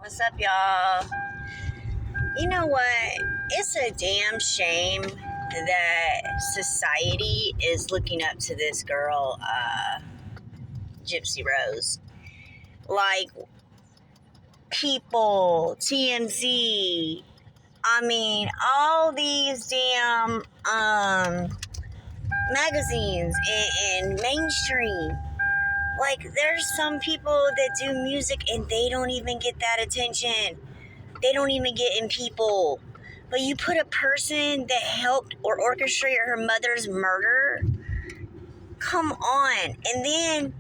What's up, y'all? You know what? It's a damn shame that society is looking up to this girl, Gypsy Rose. Like, People, TMZ, all these damn magazines and mainstream. Like, there's some people that do music and they don't even get that attention. They don't even get in People. But you put a person that helped or orchestrated her mother's murder? Come on. And then,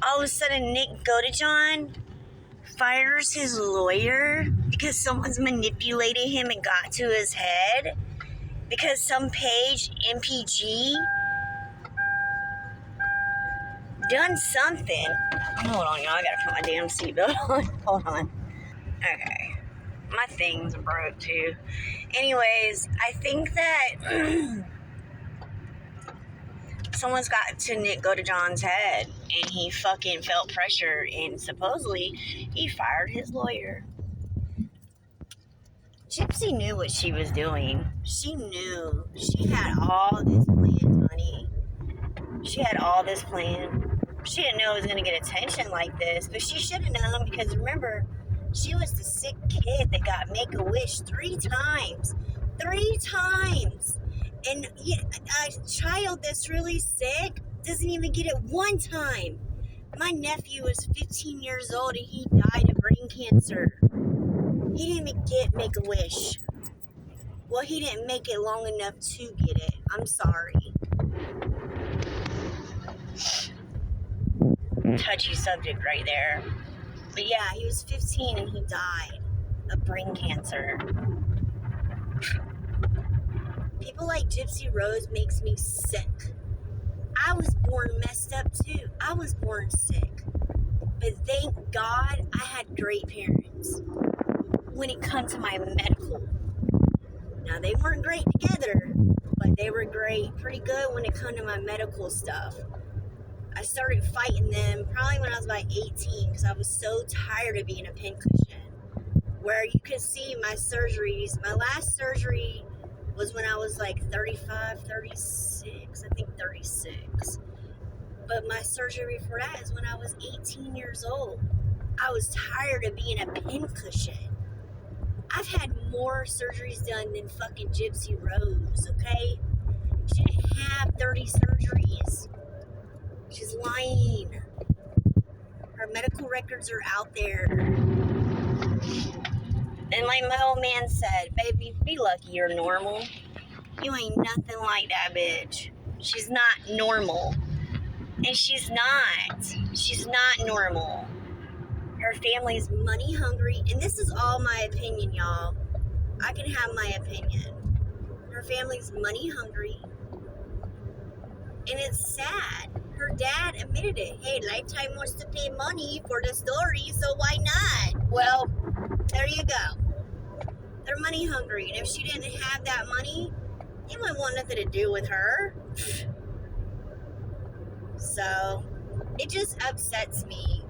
all of a sudden, Nick Godejohn fires his lawyer because someone's manipulated him and got to his head? Because some page, MPG, done something. Hold on, y'all. I gotta put my damn seatbelt on. Hold on. Okay. My things broke too. Anyways, I think that someone's got to Nick Godejohn's head and he fucking felt pressure and supposedly he fired his lawyer. Gypsy knew what she was doing. She knew. She had all this planned, honey. She had all this planned. She didn't know it was going to get attention like this, but she should have known because remember, she was the sick kid that got Make-A-Wish 3 times. 3 times. And a child that's really sick doesn't even get it 1 time. My nephew was 15 years old and he died of brain cancer. He didn't even get Make-A-Wish. Well, he didn't make it long enough to get it. I'm sorry. Touchy subject right there. But yeah, he was 15 and he died of brain cancer. People like Gypsy Rose makes me sick. I was born messed up too. I was born sick. But thank God I had great parents when it comes to my medical. Now, they weren't great together, but they were great, pretty good when it comes to my medical stuff. I started fighting them probably when I was about 18 because I was so tired of being a pincushion. Where you could see my surgeries. My last surgery was when I was like 35, 36. I think 36. But my surgery before that is when I was 18 years old. I was tired of being a pincushion. I've had more surgeries done than fucking Gypsy Rose, okay? She didn't have 30 surgeries. She's lying. Her medical records are out there. And like my old man said, baby, be lucky you're normal. You ain't nothing like that bitch. She's not normal. And she's not. She's not normal. Her family's money hungry. And this is all my opinion, y'all. I can have my opinion. Her family's money hungry. And it's sad. Her dad admitted it. Hey, Lifetime wants to pay money for the story, so why not? Well, there you go. They're money hungry. And if she didn't have that money, they wouldn't want nothing to do with her. So, it just upsets me.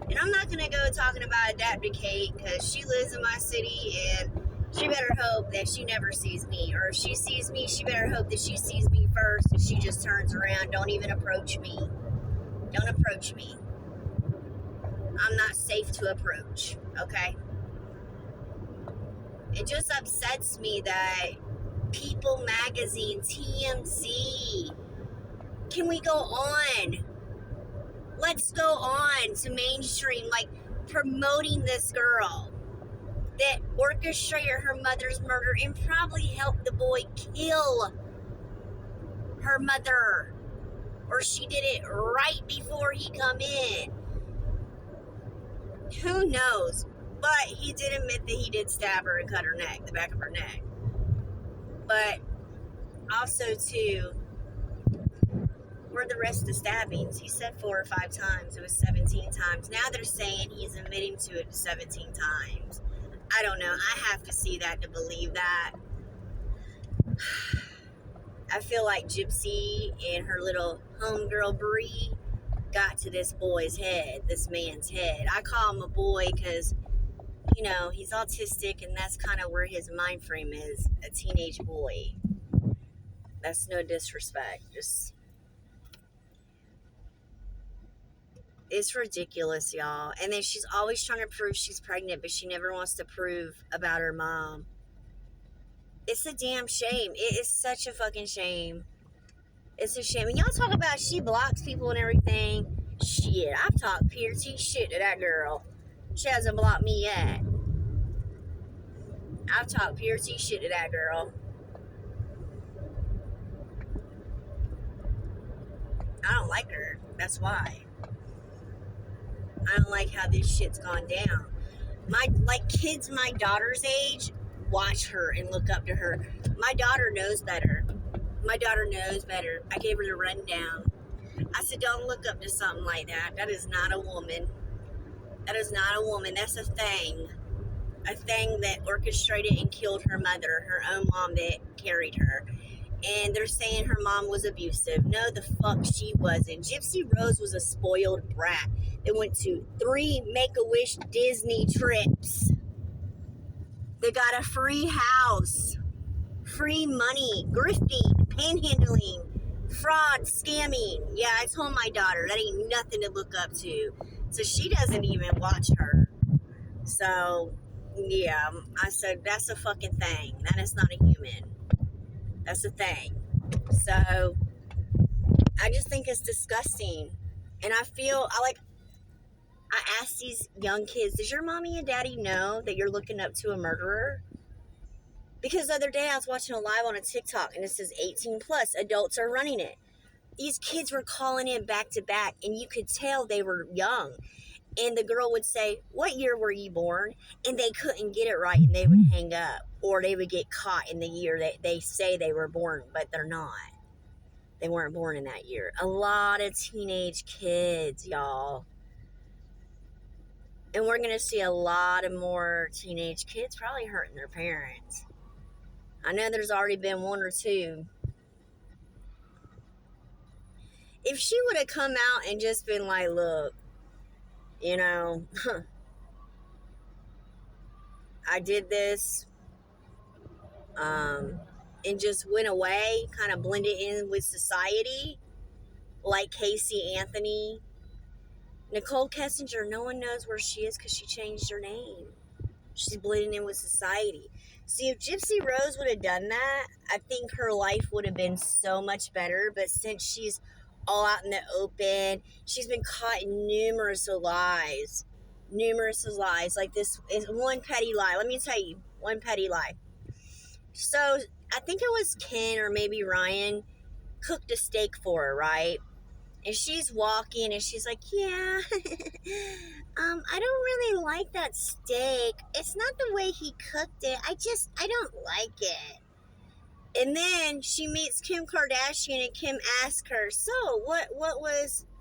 And I'm not going to go talking about Adapted Kate because she lives in my city and she better hope that she never sees me. Or if she sees me, she better hope that she sees me first and she just turns around. Don't even approach me. Don't approach me. I'm not safe to approach, okay? It just upsets me that People Magazine, TMZ, can we go on? Let's go on to mainstream, like promoting this girl that orchestrated her mother's murder and probably helped the boy kill her mother. Or she did it right before he come in. Who knows? But he did admit that he did stab her and cut her neck, the back of her neck. But also, too, were the rest of the stabbings? He said 4 or 5 times. It was 17 times. Now they're saying he's admitting to it 17 times. I don't know. I have to see that to believe that. I feel like Gypsy and her little homegirl Bree got to this boy's head, this man's head. I call him a boy because he's autistic, and that's kind of where his mind frame is, a teenage boy. That's no disrespect. Just, it's ridiculous, y'all. And then she's always trying to prove she's pregnant, but she never wants to prove about her mom. It's a damn shame. It is such a fucking shame. It's a shame. And y'all talk about she blocks people and everything. Shit, I've talked pure T shit to that girl. She hasn't blocked me yet. I've talked pure T shit to that girl. I don't like her. That's why. I don't like how this shit's gone down. Kids my daughter's age watch her and look up to her. My daughter knows better. I gave her the rundown. I said, don't look up to something like that. That is not a woman. That's a thing. A thing that orchestrated and killed her mother, her own mom that carried her. And they're saying her mom was abusive. No, the fuck she wasn't. Gypsy Rose was a spoiled brat that went to 3 Make-A-Wish Disney trips. They got a free house, free money, grifting, panhandling, fraud, scamming. Yeah, I told my daughter that ain't nothing to look up to. So she doesn't even watch her. So, yeah, I said, that's a fucking thing. That is not a human. That's a thing. So, I just think it's disgusting. And I ask these young kids, does your mommy and daddy know that you're looking up to a murderer? Because the other day I was watching a live on a TikTok and it says 18 plus, adults are running it. These kids were calling in back to back and you could tell they were young. And the girl would say, what year were you born? And they couldn't get it right and they would hang up. Or they would get caught in the year that they say they were born, but they're not. They weren't born in that year. A lot of teenage kids, y'all. And we're going to see a lot of more teenage kids probably hurting their parents. I know there's already been 1 or 2. If she would have come out and just been like, look, I did this, and just went away, kind of blended in with society, like Casey Anthony. Nicole Kessinger, no one knows where she is because she changed her name. She's blending in with society. See, if Gypsy Rose would have done that, I think her life would have been so much better. But since she's all out in the open, she's been caught in numerous lies. Like this is one petty lie. Let me tell you, one petty lie. So I think it was Ken or maybe Ryan cooked a steak for her, right? And she's walking and she's like, yeah, I don't really like that steak. It's not the way he cooked it. I don't like it. And then she meets Kim Kardashian and Kim asks her, so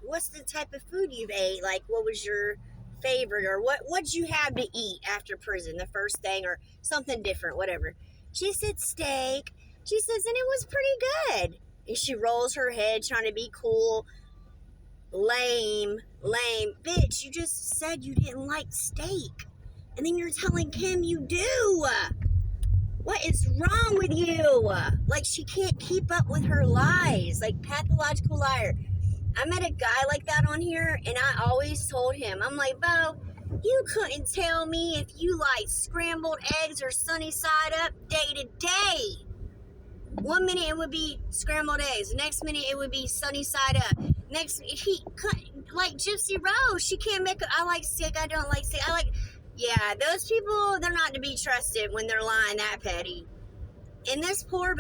what's the type of food you've ate? Like, what was your favorite, or what'd you have to eat after prison, the first thing, or something different, whatever. She said steak. She says, and it was pretty good. And she rolls her head trying to be cool. Lame. Bitch, you just said you didn't like steak. And then you're telling Kim you do. What is wrong with you? Like, she can't keep up with her lies. Like, pathological liar. I met a guy like that on here, and I always told him, I'm like, Bo, you couldn't tell me if you like scrambled eggs or sunny side up day to day. 1 minute it would be scrambled eggs. The next minute it would be sunny side up. Next, like Gypsy Rose, she can't make I like steak, I don't like steak. Yeah, those people, they're not to be trusted when they're lying that petty. And this poor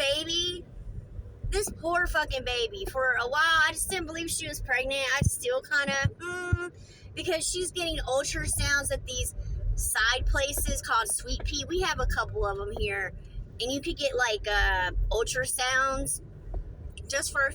fucking baby, for a while, I just didn't believe she was pregnant. I still kind of, because she's getting ultrasounds at these side places called Sweet Pea. We have a couple of them here. And you could get, like, ultrasounds just for